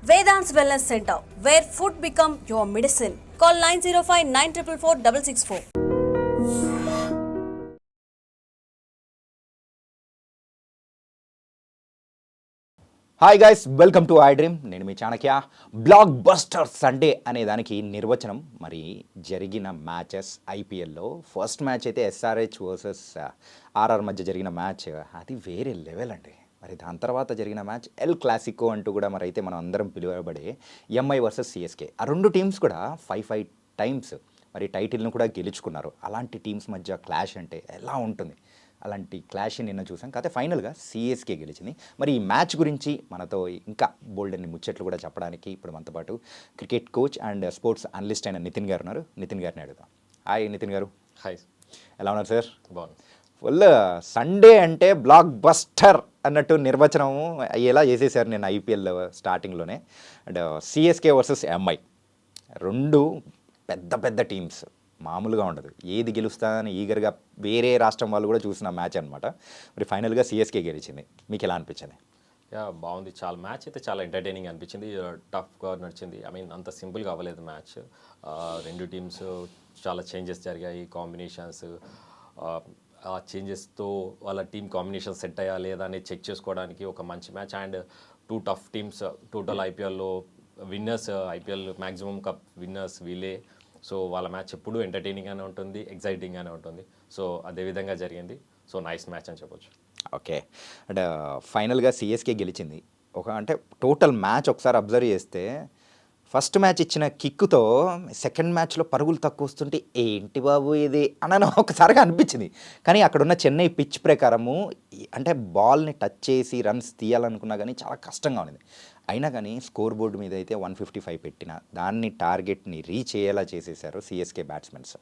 Vedant's Wellness Center, where food become your medicine. Call 905 944 664. Hi guys, welcome to I dream. నేను మీ Chanakya. Block buster Sunday అనే దానికి నిర్వచనం మరి జరిగిన మ్యాచెస్ ఐపీఎల్లో ఫస్ట్ మ్యాచ్ అయితే ఎస్ఆర్హెచ్ వర్సెస్ ఆర్ఆర్ మధ్య జరిగిన మ్యాచ్ అది వేరే లెవెల్ అండి. మరి దాని తర్వాత జరిగిన మ్యాచ్ ఎల్ క్లాసికో అంటూ కూడా మరి అయితే మనం అందరం పిలువబడే ఎంఐ వర్సెస్ సిఎస్కే. ఆ రెండు టీమ్స్ కూడా 5 టైమ్స్ మరి టైటిల్ను కూడా గెలుచుకున్నారు. అలాంటి టీమ్స్ మధ్య క్లాష్ అంటే ఎలా ఉంటుంది? అలాంటి క్లాష్ నిన్న చూసాం. కాకపోతే ఫైనల్గా సిఎస్కే గెలిచింది. మరి ఈ మ్యాచ్ గురించి మనతో ఇంకా బోల్డ్ అన్ని ముచ్చట్లు కూడా చెప్పడానికి ఇప్పుడు మనతో పాటు cricket coach and sports analyst అయిన నితిన్ గారు ఉన్నారు. నితిన్ గారిని అడుగుతాం. హాయ్ నితిన్ గారు. హాయ్, ఎలా ఉన్నారు సార్? బాగుంది. ఫుల్ సండే అంటే బ్లాక్ బస్టర్ అన్నట్టు నిర్వచనం అయ్యేలా చేసేసారు నేను ఐపీఎల్ స్టార్టింగ్లోనే. అండ్ సిఎస్కే వర్సెస్ ఎంఐ రెండు పెద్ద పెద్ద టీమ్స్, మామూలుగా ఉండదు. ఏది గెలుస్తుందని ఈగర్గా వేరే రాష్ట్రం వాళ్ళు కూడా చూసిన మ్యాచ్ అనమాట. మరి ఫైనల్గా సిఎస్కే గెలిచింది. మీకు ఎలా అనిపించింది? బాగుంది. చాలా మ్యాచ్ అయితే చాలా ఎంటర్టైనింగ్ అనిపించింది. టఫ్గా నడిచింది. అంత సింపుల్గా అవ్వలేదు మ్యాచ్. రెండు టీమ్స్ చాలా చేంజెస్ జరిగాయి, కాంబినేషన్స్. ఆ చేంజెస్తో వాళ్ళ టీమ్ కాంబినేషన్ సెట్ అయ్యా లేదా అనేది చెక్ చేసుకోవడానికి ఒక మంచి match. And two tough teams total ఐపీఎల్లో winners, IPL maximum cup winners వీళ్ళే. సో వాళ్ళ మ్యాచ్ ఎప్పుడూ ఎంటర్టైనింగ్గానే ఉంటుంది, ఎగ్జైటింగ్గానే ఉంటుంది. సో అదేవిధంగా జరిగింది. సో నైస్ మ్యాచ్ అని చెప్పొచ్చు. ఓకే. అంటే ఫైనల్గా సిఎస్కే గెలిచింది. అంటే టోటల్ మ్యాచ్ ఒకసారి అబ్జర్వ్ చేస్తే ఫస్ట్ మ్యాచ్ ఇచ్చిన కిక్కుతో సెకండ్ మ్యాచ్లో పరుగులు తక్కువ వస్తుంటే ఏంటి బాబు ఇది అని ఒకసారిగా అనిపించింది. కానీ అక్కడున్న చెన్నై పిచ్ ప్రకారము అంటే బాల్ని టచ్ చేసి రన్స్ తీయాలనుకున్నా కానీ చాలా కష్టంగా ఉంది. అయినా కానీ స్కోర్ బోర్డు మీద అయితే 155 పెట్టిన దాన్ని టార్గెట్ని రీచ్ అయ్యేలా చేసేసారు CSK batsmen.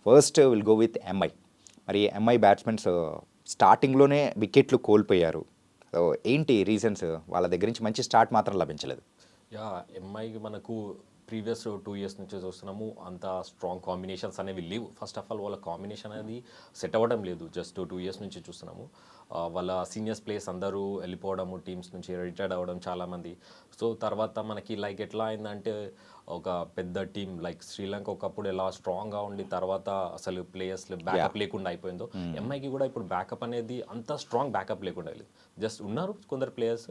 First will go with MI. మరి ఎంఐ బ్యాట్స్మెన్స్ స్టార్టింగ్లోనే వికెట్లు కోల్పోయారు. సో ఏంటి రీజన్స్? వాళ్ళ దగ్గర నుంచి మంచి స్టార్ట్ మాత్రం లభించలేదు. ఎంఐకి మనకు ప్రీవియస్ 2 years నుంచి చూస్తున్నాము. అంత స్ట్రాంగ్ కాంబినేషన్స్ అనేవి లేవు. ఫస్ట్ ఆఫ్ ఆల్ వాళ్ళ కాంబినేషన్ అనేది సెట్ అవ్వడం లేదు. జస్ట్ 2 years నుంచి చూస్తున్నాము. వాళ్ళ సీనియర్స్ ప్లేయర్స్ అందరూ వెళ్ళిపోవడము, టీమ్స్ నుంచి రిటైర్డ్ అవ్వడం చాలామంది. సో తర్వాత మనకి ఎట్లా అయిందంటే ఒక పెద్ద టీం లైక్ శ్రీలంక ఒకప్పుడు ఎలా స్ట్రాంగ్గా ఉండి తర్వాత అసలు ప్లేయర్స్ బ్యాకప్ లేకుండా అయిపోయిందో, ఎంఐకి కూడా ఇప్పుడు బ్యాకప్ అనేది అంత స్ట్రాంగ్ బ్యాకప్ లేకుండా లేదు. జస్ట్ ఉన్నారు కొందరు ప్లేయర్స్,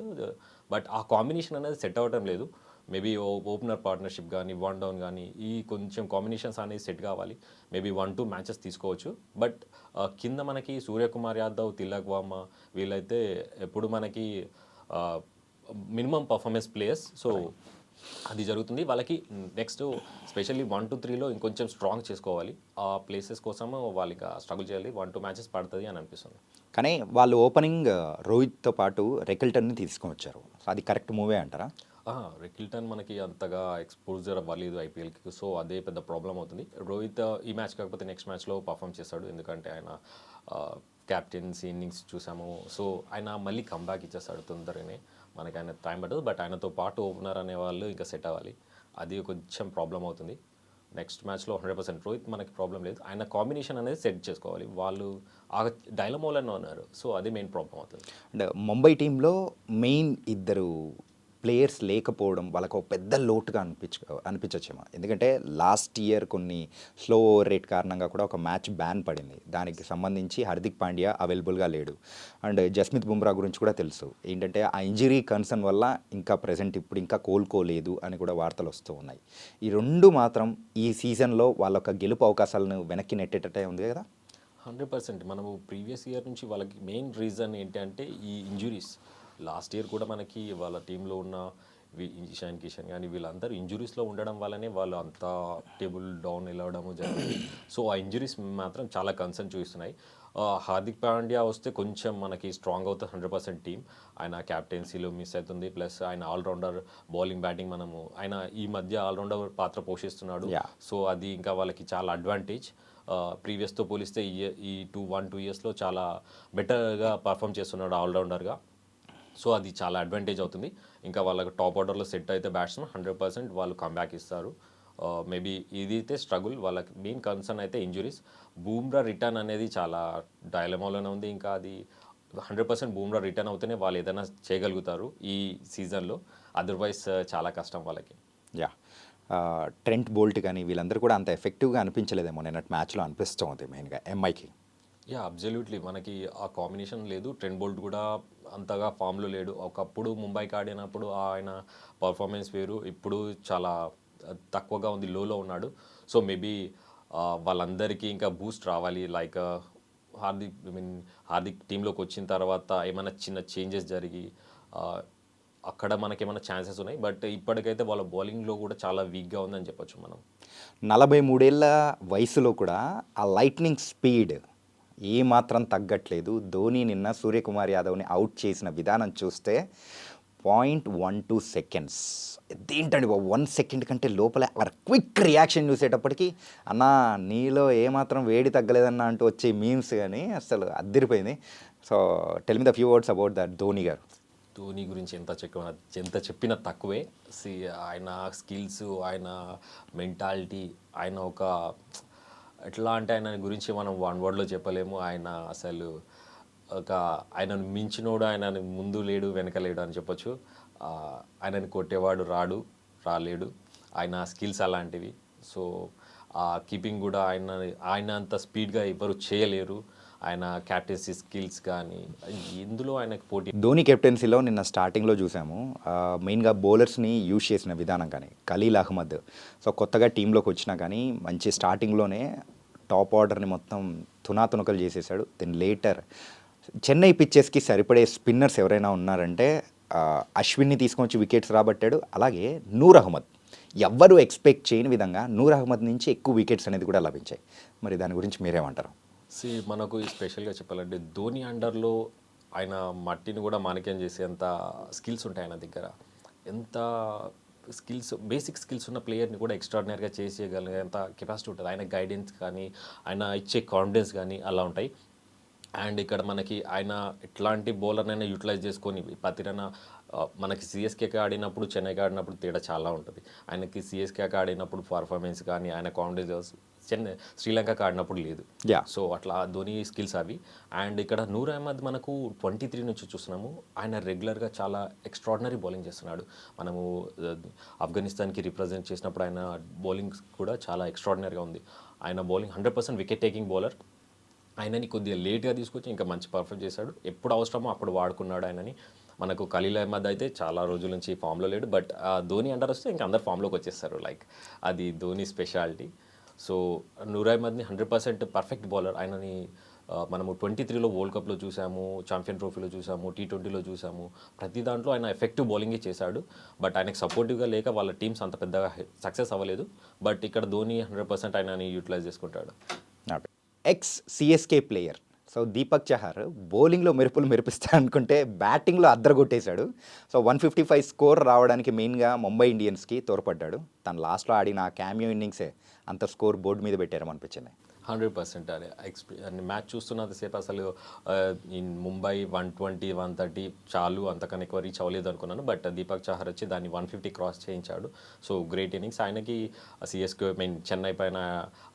బట్ ఆ కాంబినేషన్ అనేది సెట్ అవ్వడం లేదు. మేబీ ఓపెనర్ పార్ట్నర్షిప్ కానీ, వన్ డౌన్ కానీ, ఈ కొంచెం కాంబినేషన్స్ అనేది సెట్ కావాలి. మేబీ 1-2 మ్యాచెస్ తీసుకోవచ్చు. బట్ కింద మనకి సూర్యకుమార్ యాదవ్, తిలక్ వర్మ వీళ్ళైతే ఎప్పుడు మనకి మినిమం పర్ఫార్మెన్స్ ప్లేయర్స్. సో అది జరుగుతుంది వాళ్ళకి. నెక్స్ట్ స్పెషల్లీ 1-3లో ఇంకొంచెం స్ట్రాంగ్ చేసుకోవాలి. ఆ ప్లేసెస్ కోసము వాళ్ళు ఇంకా స్ట్రగుల్ చేయాలి. 1-2 మ్యాచెస్ పడుతుంది అని అనిపిస్తుంది. కానీ వాళ్ళు ఓపెనింగ్ రోహిత్తో పాటు రెకిల్టన్ని తీసుకొని వచ్చారు. సో అది కరెక్ట్ మూవే అంటారా? రెకిల్టన్ మనకి అంతగా ఎక్స్పోజర్ అవ్వలేదు ఐపీఎల్కి. సో అదే పెద్ద ప్రాబ్లం అవుతుంది. రోహిత్ ఈ మ్యాచ్ కాకపోతే నెక్స్ట్ మ్యాచ్లో పర్ఫామ్ చేస్తాడు. ఎందుకంటే ఆయన క్యాప్టెన్సీ ఇన్నింగ్స్ చూసాము. సో ఆయన మళ్ళీ కంబ్యాక్ ఇచ్చేస్తాడు తొందరగానే. మనకి ఆయన టైం పడుతుంది. బట్ ఆయనతో పాటు ఓపెనర్ అనే వాళ్ళు ఇంకా సెట్ అవ్వాలి. అది కొంచెం ప్రాబ్లం అవుతుంది. నెక్స్ట్ మ్యాచ్లో 100% రోహిత్ మనకి ప్రాబ్లం లేదు. ఆయన కాంబినేషన్ అనేది సెట్ చేసుకోవాలి. వాళ్ళు ఆ డైలమోలోనే ఉన్నారు. సో అది మెయిన్ ప్రాబ్లం అవుతుంది. అండ్ ముంబై టీంలో మెయిన్ ఇద్దరు ప్లేయర్స్ లేకపోవడం వాళ్ళకు ఒక పెద్ద లోటుగా అనిపించచ్చేమో. ఎందుకంటే లాస్ట్ ఇయర్ కొన్ని స్లో ఓవర్ రేట్ కారణంగా కూడా ఒక మ్యాచ్ బ్యాన్ పడింది. దానికి సంబంధించి హార్దిక్ పాండ్యా అవైలబుల్గా లేడు. అండ్ జస్మిత్ బుమ్రా గురించి కూడా తెలుసు. ఏంటంటే ఆ ఇంజరీ కన్సర్న్ వల్ల ఇంకా ప్రజెంట్ ఇప్పుడు ఇంకా కోలుకోలేదు అని కూడా వార్తలు వస్తూ ఉన్నాయి. ఈ రెండు మాత్రం ఈ సీజన్లో వాళ్ళ ఒక గెలుపు అవకాశాలను వెనక్కి నెట్టేటట్టే ఉంది కదా. 100% మనము ప్రీవియస్ ఇయర్ నుంచి వాళ్ళకి మెయిన్ రీజన్ ఏంటంటే ఈ ఇంజురీస్. లాస్ట్ ఇయర్ కూడా మనకి వాళ్ళ టీంలో ఉన్న ఇషాన్ కిషన్ కానీ వీళ్ళందరూ ఇంజురీస్లో ఉండడం వల్లనే వాళ్ళు అంత టేబుల్ డౌన్ వెళ్ళడము జరిగింది. సో ఆ ఇంజురీస్ మాత్రం చాలా కన్సర్న్ చూపిస్తున్నాయి. హార్దిక్ పాండ్యా వస్తే కొంచెం మనకి స్ట్రాంగ్ అవుతుంది 100% టీం. ఆయన క్యాప్టెన్సీలో మిస్ అవుతుంది. ప్లస్ ఆయన ఆల్రౌండర్ బౌలింగ్ బ్యాటింగ్ ఆయన ఈ మధ్య ఆల్రౌండర్ పాత్ర పోషిస్తున్నాడు. సో అది ఇంకా వాళ్ళకి చాలా అడ్వాంటేజ్. ప్రీవియస్తో పోలిస్తే ఈ 1-2 yearsలో చాలా బెటర్గా పర్ఫామ్ చేస్తున్నాడు ఆల్రౌండర్గా. సో అది చాలా అడ్వాంటేజ్ అవుతుంది. ఇంకా వాళ్ళకి టాప్ ఆర్డర్లో సెట్ అయితే బ్యాట్స్మెన్ 100% వాళ్ళు కంబ్యాక్ ఇస్తారు. మేబీ ఇది అయితే స్ట్రగుల్. వాళ్ళకి మెయిన్ కన్సర్న్ అయితే ఇంజురీస్. బూమ్రా రిటర్న్ అనేది చాలా డైలమాలోనే ఉంది. ఇంకా అది 100% బూమ్రా రిటర్న్ అవుతేనే వాళ్ళు ఏదైనా చేయగలుగుతారు ఈ సీజన్లో. అదర్వైజ్ చాలా కష్టం వాళ్ళకి. యా ట్రెంట్ బోల్ట్ కానీ వీళ్ళందరూ కూడా అంత ఎఫెక్టివ్గా అనిపించలేదేమో నిన్నటి మ్యాచ్లో అనిపిస్తుంది మెయిన్గా ఎంఐకి. అబ్జల్యూట్లీ మనకి ఆ కాంబినేషన్ లేదు. ట్రెంట్ బోల్ట్ కూడా అంతగా ఫామ్లో లేడు. ఒకప్పుడు ముంబైకి ఆడినప్పుడు ఆయన పర్ఫార్మెన్స్ వేరు, ఇప్పుడు చాలా తక్కువగా ఉంది, లోలో ఉన్నాడు. సో మేబీ వాళ్ళందరికీ ఇంకా బూస్ట్ రావాలి. లైక్ హార్దిక్ టీంలోకి వచ్చిన తర్వాత ఏమైనా చిన్న చేంజెస్ జరిగి అక్కడ మనకేమైనా ఛాన్సెస్ ఉన్నాయి. బట్ ఇప్పటికైతే వాళ్ళ బౌలింగ్లో కూడా చాలా వీక్గా ఉందని చెప్పొచ్చు మనం. 43 ఏళ్ళ వయసులో కూడా ఆ లైట్నింగ్ స్పీడ్ ఏమాత్రం తగ్గట్లేదు. ధోని నిన్న సూర్యకుమార్ యాదవ్ని అవుట్ చేసిన విధానం చూస్తే 0.12 సెకండ్స్ ఏంటండి 1 సెకండ్ కంటే లోపలే ఆ క్విక్ రియాక్షన్ చూసేటప్పటికి అన్నా నీలో ఏమాత్రం వేడి తగ్గలేదన్నా అంటూ వచ్చే మీమ్స్ కానీ అసలు అద్దరిపోయింది. So tell me the few words about that Dhoni garu. Dhoni గురించి ఎంత చెప్పినా తక్కువే. ఆయన స్కిల్స్, ఆయన మెంటాలిటీ, ఆయన ఒక ఎట్లా అంటే ఆయన గురించి మనం వన్ వర్డ్లో చెప్పలేము. ఆయన అసలు ఆయనను మించినోడు, ఆయన ముందు లేడు వెనక లేడు అని చెప్పొచ్చు. ఆయనని కొట్టేవాడు రాలేడు. ఆయన స్కిల్స్ అలాంటివి. సో కీపింగ్ కూడా ఆయన అంత స్పీడ్గా ఎవరు చేయలేరు. ఆయన క్యాప్టెన్సీ స్కిల్స్ కానీ ఇందులో ఆయనకు పోటీ. ధోని కెప్టెన్సీలో నిన్న స్టార్టింగ్లో చూసాము మెయిన్గా బౌలర్స్ని యూజ్ చేసిన విధానం కానీ ఖలీల్ అహ్మద్ సో కొత్తగా టీంలోకి వచ్చినా కానీ మంచి స్టార్టింగ్లోనే టాప్ ఆర్డర్ని మొత్తం తునాతునకలు చేసేసాడు. దెన్ లేటర్ చెన్నై పిచ్చెస్కి సరిపడే స్పిన్నర్స్ ఎవరైనా ఉన్నారంటే అశ్విన్ని తీసుకొచ్చి వికెట్స్ రాబట్టాడు. అలాగే నూర్ అహ్మద్ ఎవ్వరూ ఎక్స్పెక్ట్ చేయని విధంగా నూర్ అహ్మద్ నుంచి ఎక్కువ వికెట్స్ అనేది కూడా లభించాయి. మరి దాని గురించి మీరేమంటారు? మనకు స్పెషల్గా చెప్పాలంటే ధోని అండర్లో ఆయన మట్టిని కూడా మానిక్యం చేసేంత స్కిల్స్ ఉంటాయి ఆయన దగ్గర. ఎంత స్కిల్స్, బేసిక్ స్కిల్స్ ఉన్న ప్లేయర్ని కూడా ఎక్స్ట్రాడినరీగా చేసేయగలిగేంత కెపాసిటీ ఉంటుంది. ఆయన గైడెన్స్ కానీ, ఆయన ఇచ్చే కాన్ఫిడెన్స్ కానీ అలా ఉంటాయి. అండ్ ఇక్కడ మనకి ఆయన ఎట్లాంటి బౌలర్నైనా యూటిలైజ్ చేసుకొని ప్రతిరైనా మనకి సిఎస్కేకి ఆడినప్పుడు, చెన్నైకి ఆడినప్పుడు తేడా చాలా ఉంటుంది. ఆయనకి సిఎస్కేకి ఆడినప్పుడు పర్ఫార్మెన్స్ కానీ, ఆయన కాన్ఫిడెన్స్ శ్రీలంకకి ఆడినప్పుడు లేదు. సో అట్లా ధోని స్కిల్స్ అవి. అండ్ ఇక్కడ నూర్ అహ్మద్ మనకు 23 నుంచి చూస్తున్నాము. ఆయన రెగ్యులర్గా చాలా ఎక్స్ట్రాడినరీ బౌలింగ్ చేస్తున్నాడు. మనము ఆఫ్ఘనిస్తాన్కి రిప్రజెంట్ చేసినప్పుడు ఆయన బౌలింగ్ కూడా చాలా ఎక్స్ట్రాడినరీగా ఉంది. ఆయన బౌలింగ్ 100% వికెట్ టేకింగ్ బౌలర్. ఆయనని కొద్దిగా లేట్గా తీసుకొచ్చి ఇంకా మంచి పర్ఫార్మ్ చేశాడు. ఎప్పుడు అవసరమో అప్పుడు వాడుకున్నాడు ఆయనని. మనకు ఖలీల్ అహ్మద్ అయితే చాలా రోజుల నుంచి ఫామ్లో లేడు. బట్ ధోని అండర్ వస్తే ఇంకా అందరు ఫామ్లోకి వచ్చేస్తారు. లైక్ అది ధోని స్పెషాలిటీ. సో నూర్ అహ్మద్ని 100% పర్ఫెక్ట్ బౌలర్. ఆయనని మనము 23లో వరల్డ్ కప్లో చూసాము, ఛాంపియన్ ట్రోఫీలో చూసాము, T20లో చూసాము. ప్రతి దాంట్లో ఆయన ఎఫెక్టివ్ బౌలింగే చేశాడు. బట్ ఆయనకు సపోర్టివ్గా లేక వాళ్ళ టీమ్స్ అంత పెద్దగా సక్సెస్ అవ్వలేదు. బట్ ఇక్కడ ధోని 100% ఆయనని యూటిలైజ్ చేసుకుంటాడు. X CSK player so Deepak Chahar బౌలింగ్లో మెరుపులు మెరిపిస్తా అనుకుంటే బ్యాటింగ్లో అద్దరగొట్టేశాడు. సో 155 స్కోర్ రావడానికి మెయిన్గా ముంబై ఇండియన్స్కి తోడ్పడ్డాడు. తను లాస్ట్లో ఆడిన క్యామియో ఇన్నింగ్సే అంత స్కోర్ బోర్డు మీద పెట్టారమనిపించింది. 100% అదే మ్యాచ్ చూస్తున్నంతసేపు అసలు ఇన్ ముంబై 120, 130 చాలు, అంతకన్నా ఎక్కువ రీచ్ అవ్వలేదు అనుకున్నాను. బట్ దీపక్ చహర్ వచ్చి దాన్ని 150 క్రాస్ చేయించాడు. So great innings. ఆయనకి సిఎస్కే చెన్నై పైన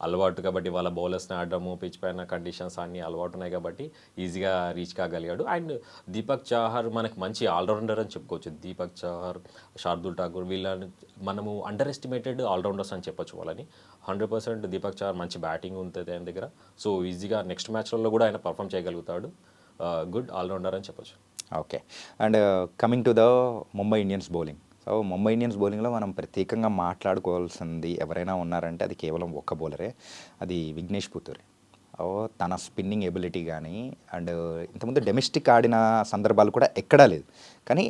అలవాటు కాబట్టి, వాళ్ళ బౌలర్స్ని ఆడడము, పిచ్ పైన కండిషన్స్ అన్నీ అలవాటు ఉన్నాయి కాబట్టి ఈజీగా రీచ్ కాగలిగాడు. అండ్ దీపక్ చహర్ మనకు మంచి ఆల్రౌండర్ అని చెప్పుకోవచ్చు. దీపక్ చహర్, శార్దుల్ ఠాకూర్ వీళ్ళని మనము అండర్ ఎస్టిమేటెడ్ ఆల్రౌండర్స్ అని చెప్పొచ్చు వాళ్ళని. 100% దీపక్ చహర్ మంచి బ్యాటింగ్ ఉంటుంది ఆయన దగ్గర. సో ఈజీగా నెక్స్ట్ మ్యాచ్లలో కూడా ఆయన పర్ఫామ్ చేయగలుగుతాడు. గుడ్ ఆల్రౌండర్ అని చెప్పొచ్చు. Okay. And coming to the Mumbai Indians bowling. So Mumbai Indians బౌలింగ్లో మనం ప్రత్యేకంగా మాట్లాడుకోవాల్సింది ఎవరైనా ఉన్నారంటే అది కేవలం ఒక్క బౌలరే, అది విఘ్నేష్ పుత్తూరి. తన స్పిన్నింగ్ ఎబిలిటీ కానీ అండ్ ఇంతకుముందు డొమెస్టిక్ ఆడిన సందర్భాలు కూడా ఎక్కడా లేదు. కానీ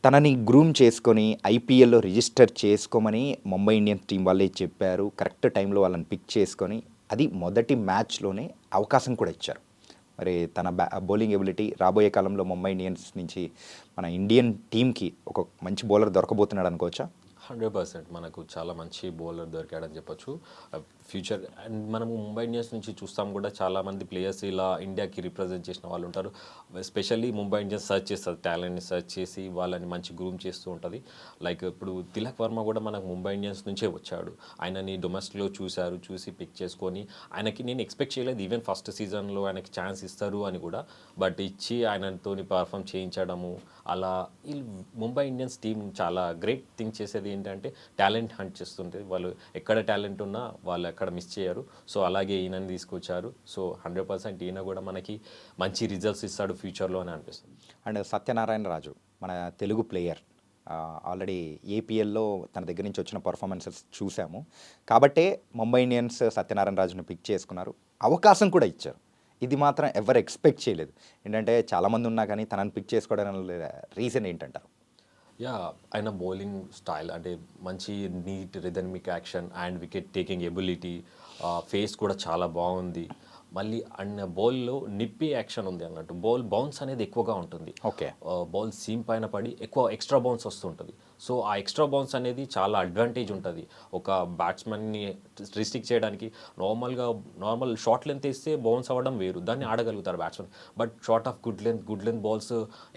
తనని గ్రూమ్ చేసుకొని ఐపీఎల్లో రిజిస్టర్ చేసుకోమని ముంబై ఇండియన్స్ టీం వాళ్ళే చెప్పారు. కరెక్ట్ టైంలో వాళ్ళని పిక్ చేసుకొని అది మొదటి మ్యాచ్లోనే అవకాశం కూడా ఇచ్చారు. మరి తన బౌలింగ్ ఎబిలిటీ రాబోయే కాలంలో ముంబై ఇండియన్స్ నుంచి మన ఇండియన్ టీంకి ఒక మంచి బౌలర్ దొరకబోతున్నాడు అనుకోవచ్చా? 100% మనకు చాలా మంచి బౌలర్ దొరికాడని చెప్పొచ్చు. ఫ్యూచర్ అండ్ మనము ముంబై ఇండియన్స్ నుంచి చూస్తాం కూడా చాలామంది ప్లేయర్స్ ఇలా ఇండియాకి రిప్రజెంట్ చేసిన వాళ్ళు ఉంటారు. ఎస్పెషల్లీ ముంబై ఇండియన్స్ సర్చ్ చేస్తారు, టాలెంట్ని సర్చ్ చేసి వాళ్ళని మంచి గ్రూమ్ చేస్తూ ఉంటుంది. లైక్ ఇప్పుడు తిలక్ వర్మ కూడా మనకు ముంబై ఇండియన్స్ నుంచే వచ్చాడు. ఆయనని డొమెస్టిక్లో చూసి పిక్ చేసుకొని ఆయనకి నేను ఎక్స్పెక్ట్ చేయలేదు ఈవెన్ ఫస్ట్ సీజన్లో ఆయనకి ఛాన్స్ ఇస్తారు అని కూడా, బట్ ఇచ్చి ఆయనతో పర్ఫామ్ చేయించడము అలా. ఈ ముంబై ఇండియన్స్ టీం చాలా గ్రేట్ థింగ్ చేసేది ఏంటంటే టాలెంట్ హంట్ చేస్తుంటే వాళ్ళు ఎక్కడ టాలెంట్ ఉన్నా వాళ్ళు ఎక్కడ మిస్ చేయరు. సో అలాగే ఈయనని తీసుకొచ్చారు. సో 100% ఈయన కూడా మనకి మంచి రిజల్ట్స్ ఇస్తాడు ఫ్యూచర్లో అని అనిపిస్తుంది. అండ్ సత్యనారాయణ రాజు మన తెలుగు ప్లేయర్, ఆల్రెడీ ఏపీఎల్లో తన దగ్గర నుంచి వచ్చిన పర్ఫార్మెన్సెస్ చూసాము కాబట్టే ముంబై ఇండియన్స్ సత్యనారాయణ రాజును పిక్ చేసుకున్నారు, అవకాశం కూడా ఇచ్చారు. ఇది మాత్రం ఎవరు ఎక్స్పెక్ట్ చేయలేదు. ఏంటంటే చాలామంది ఉన్నా కానీ తనని పిక్ చేసుకోవడానికి రీజన్ ఏంటంటారు? ఆయన బౌలింగ్ స్టైల్ అంటే మంచి neat rhythmic action and wicket taking ability, pace కూడా చాలా బాగుంది. మళ్ళీ అన్న బౌల్లో నిప్పి యాక్షన్ ఉంది అన్నట్టు. బౌల్ బౌన్స్ అనేది ఎక్కువగా ఉంటుంది. ఓకే, బౌల్ సీమ్ పైన పడి ఎక్కువ ఎక్స్ట్రా బౌన్స్ వస్తుంటుంది. సో ఆ ఎక్స్ట్రా బౌన్స్ అనేది చాలా అడ్వాంటేజ్ ఉంటుంది ఒక బ్యాట్స్మెన్ని రిస్ట్రిక్ట్ చేయడానికి. నార్మల్ షార్ట్ లెంత్ వేస్తే బౌన్స్ అవ్వడం వేరు, దాన్ని ఆడగలుగుతారు batsmen. But short of good length balls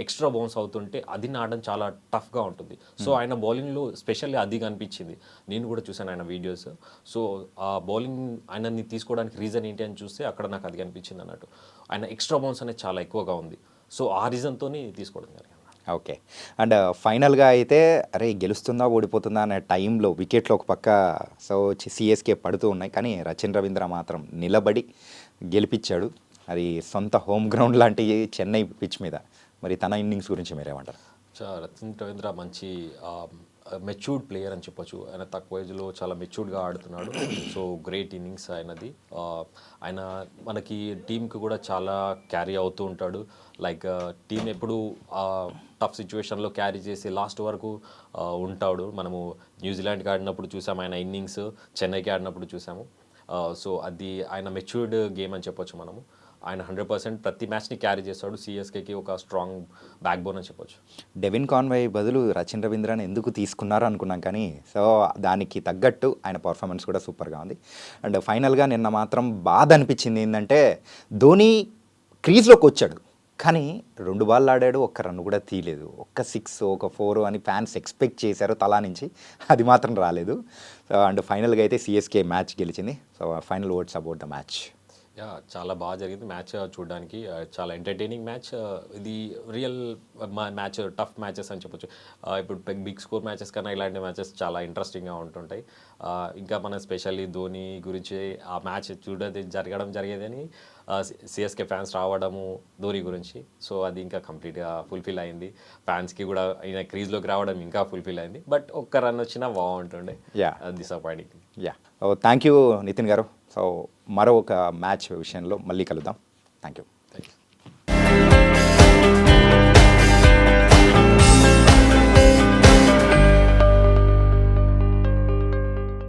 extra bounce అవుతుంటే అది ఆడడం చాలా టఫ్గా ఉంటుంది. సో ఆయన బౌలింగ్లో స్పెషల్లీ అది కనిపించింది. నేను కూడా చూశాను ఆయన వీడియోస్. సో ఆ బౌలింగ్ ఆయనని తీసుకోవడానికి రీజన్ ఏంటి అని చూస్తే అక్కడ నాకు అది కనిపించింది అన్నట్టు. ఆయన ఎక్స్ట్రా బౌన్స్ అనేది చాలా ఎక్కువగా ఉంది. సో ఆ రీజన్తో తీసుకోవడం జరిగింది. ఓకే. అండ్ ఫైనల్గా అయితే అరే గెలుస్తుందా ఓడిపోతుందా అనే టైంలో వికెట్లు ఒక పక్క సో సిఎస్కే పడుతూ ఉన్నాయి, కానీ రచిన్ రవీంద్ర మాత్రం నిలబడి గెలిపించాడు. అది సొంత హోమ్ గ్రౌండ్ లాంటి చెన్నై పిచ్ మీద. మరి తన ఇన్నింగ్స్ గురించి మీరేమంటారు? రచిన్ రవీంద్ర మంచి మెచ్యూర్డ్ ప్లేయర్ అని చెప్పొచ్చు. ఆయన తక్కువ ఏజ్లో చాలా మెచ్యూర్డ్గా ఆడుతున్నాడు. సో గ్రేట్ ఇన్నింగ్స్ ఆయనది. ఆయన మనకి టీంకి కూడా చాలా క్యారీ అవుతూ ఉంటాడు. లైక్ టీం ఎప్పుడు టఫ్ సిచ్యువేషన్లో క్యారీ చేసి లాస్ట్ వరకు ఉంటాడు. మనము న్యూజిలాండ్కి ఆడినప్పుడు చూసాము ఆయన ఇన్నింగ్స్, చెన్నైకి ఆడినప్పుడు చూసాము. సో అది ఆయన మెచ్యూర్డ్ గేమ్ అని చెప్పొచ్చు మనము. ఆయన 100% ప్రతి మ్యాచ్ని క్యారీ చేస్తాడు. సిఎస్కేకి ఒక స్ట్రాంగ్ బ్యాక్ బోన్ అని చెప్పొచ్చు. డెవిన్ కాన్వే బదులు రచిన్ రవీంద్రని ఎందుకు తీసుకున్నారు అనుకున్నాం, కానీ సో దానికి తగ్గట్టు ఆయన పర్ఫార్మెన్స్ కూడా సూపర్గా ఉంది. అండ్ ఫైనల్గా నిన్న మాత్రం బాధ అనిపించింది ఏంటంటే ధోని క్రీజ్లోకి వచ్చాడు కానీ 2 బాల్ ఆడాడు, ఒక్క రన్ కూడా తీయలేదు. ఒక్క 6 ఒక 4 అని ఫ్యాన్స్ ఎక్స్పెక్ట్ చేశారు తలా నుంచి, అది మాత్రం రాలేదు. సో అండ్ ఫైనల్గా అయితే సిఎస్కే మ్యాచ్ గెలిచింది. So final words about the match. చాలా బాగా జరిగింది మ్యాచ్ చూడడానికి. చాలా ఎంటర్టైనింగ్ మ్యాచ్. ఇది రియల్ మ్యాచ్, టఫ్ మ్యాచెస్ అని చెప్పొచ్చు. ఇప్పుడు బిగ్ స్కోర్ మ్యాచెస్ కన్నా ఇలాంటి మ్యాచెస్ చాలా ఇంట్రెస్టింగ్గా ఉంటుంటాయి. ఇంకా మన స్పెషల్లీ ధోని గురించి ఆ మ్యాచ్ జరగడం జరిగేదని సిఎస్కే ఫ్యాన్స్ రావడము ధోని గురించి. సో అది ఇంకా కంప్లీట్గా ఫుల్ఫిల్ అయింది. ఫ్యాన్స్కి కూడా ఈయన క్రీజ్లోకి రావడం ఇంకా ఫుల్ఫిల్ అయింది. బట్ ఒక్క రన్ వచ్చినా బాగుంటుండే. డిసప్పాయింటింగ్. థ్యాంక్ యూ నితిన్ గారు. సో మరో ఒక మ్యాచ్ విషయంలో మళ్ళీ కలుద్దాం. Thank you.